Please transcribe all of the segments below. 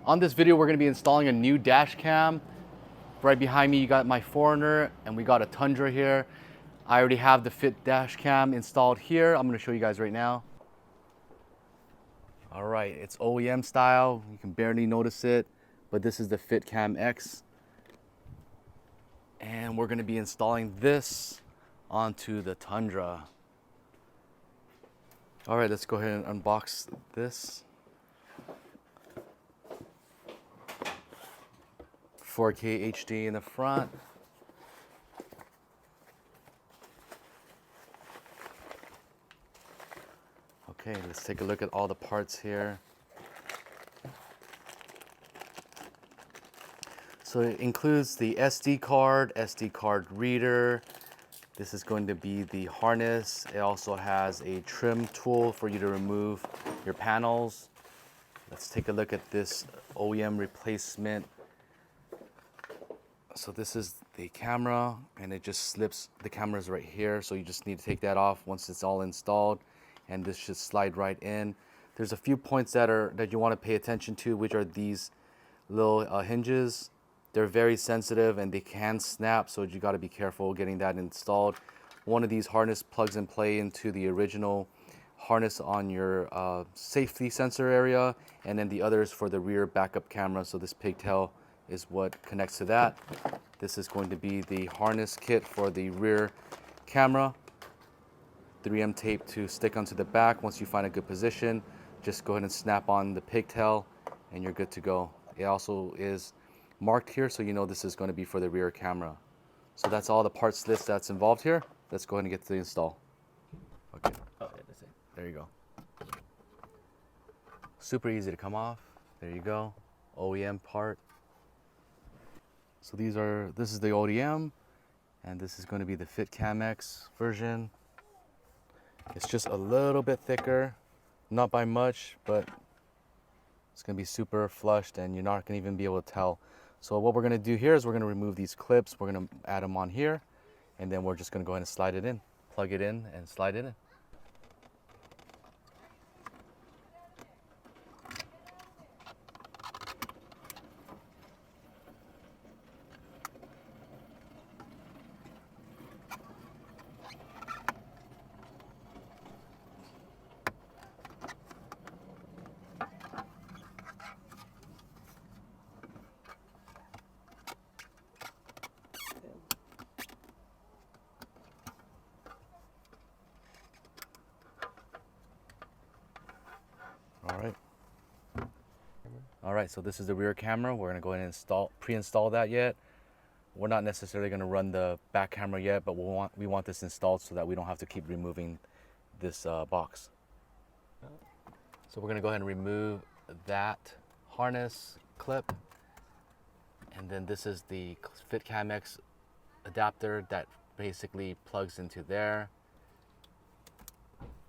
On this video, we're going to be installing a new dash cam. Right behind me, you got my Foreigner, and we got a Tundra here. I already have the Fit dash cam installed here. I'm going to show you guys right now. All right, it's OEM style. You can barely notice it, but this is the FitcamX. And we're going to be installing this onto the Tundra. All right, let's go ahead and unbox this. 4K HD in the front. Okay, let's take a look at all the parts here. So it includes the SD card reader. This is going to be the harness. It also has a trim tool for you to remove your panels. Let's take a look at this OEM replacement. So this is the camera, and it just slips. The camera's right here, so you just need to take that off once it's all installed, and this should slide right in. There's a few points that you want to pay attention to, which are these little hinges. They're very sensitive and they can snap, so you got to be careful getting that installed. One of these harness plugs and play into the original harness on your safety sensor area, and then the other is for the rear backup camera. So this pigtail is what connects to that. This is going to be the harness kit for the rear camera. 3M tape to stick onto the back. Once you find a good position, just go ahead and snap on the pigtail and you're good to go. It also is marked here, so you know this is going to be for the rear camera. So that's all the parts list that's involved here. Let's go ahead and get to the install. Okay. Oh, that's it. There you go. Super easy to come off. There you go. OEM part. So this is the OEM, and this is going to be the FitcamX version. It's just a little bit thicker, not by much, but it's going to be super flushed and you're not going to even be able to tell. So what we're going to do here is we're going to remove these clips. We're going to add them on here, and then we're just going to go ahead and slide it in. Plug it in and slide it in. All right, so this is the rear camera. We're gonna go ahead and pre-install that yet. We're not necessarily gonna run the back camera yet, but we want this installed so that we don't have to keep removing this box. So we're gonna go ahead and remove that harness clip. And then this is the FitcamX adapter that basically plugs into there.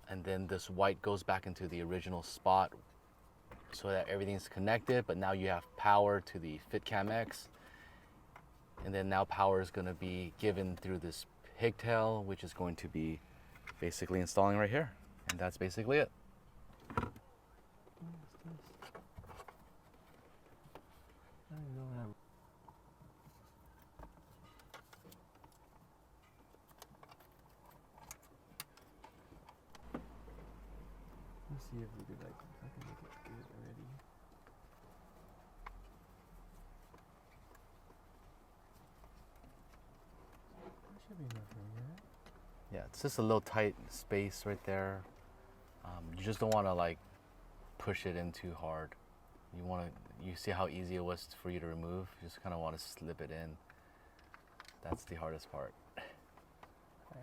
And then this white goes back into the original spot so that everything's connected, but now you have power to the FitcamX. And then now power is going to be given through this pigtail, which is going to be basically installing right here. And that's basically it. Let's see if we could if I can make it good already. That should be enough room, right? Yeah, it's just a little tight space right there. You just don't want to push it in too hard. You see how easy it was for you to remove? You just kind of want to slip it in. That's the hardest part. Okay.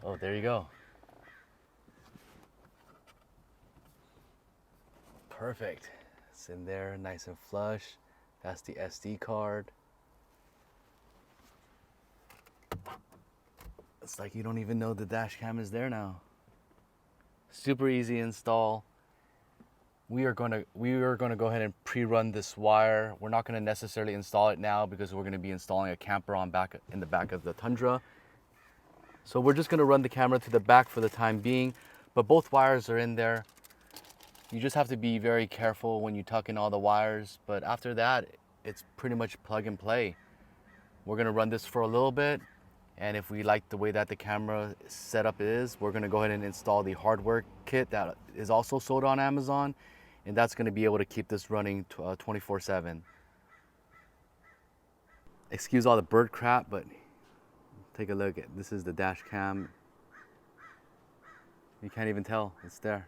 Oh, there you go. Perfect. It's in there, nice and flush. That's the SD card. It's like you don't even know the dash cam is there now. Super easy install. We are gonna go ahead and pre-run this wire. We're not gonna necessarily install it now because we're gonna be installing a camper in the back of the Tundra. So we're just gonna run the camera to the back for the time being, but both wires are in there. You just have to be very careful when you tuck in all the wires, but after that, it's pretty much plug and play. We're gonna run this for a little bit, and if we like the way that the camera setup is, we're gonna go ahead and install the hardware kit that is also sold on Amazon, and that's gonna be able to keep this running 24/7. Excuse all the bird crap, but take a look. This is the dash cam. You can't even tell, it's there.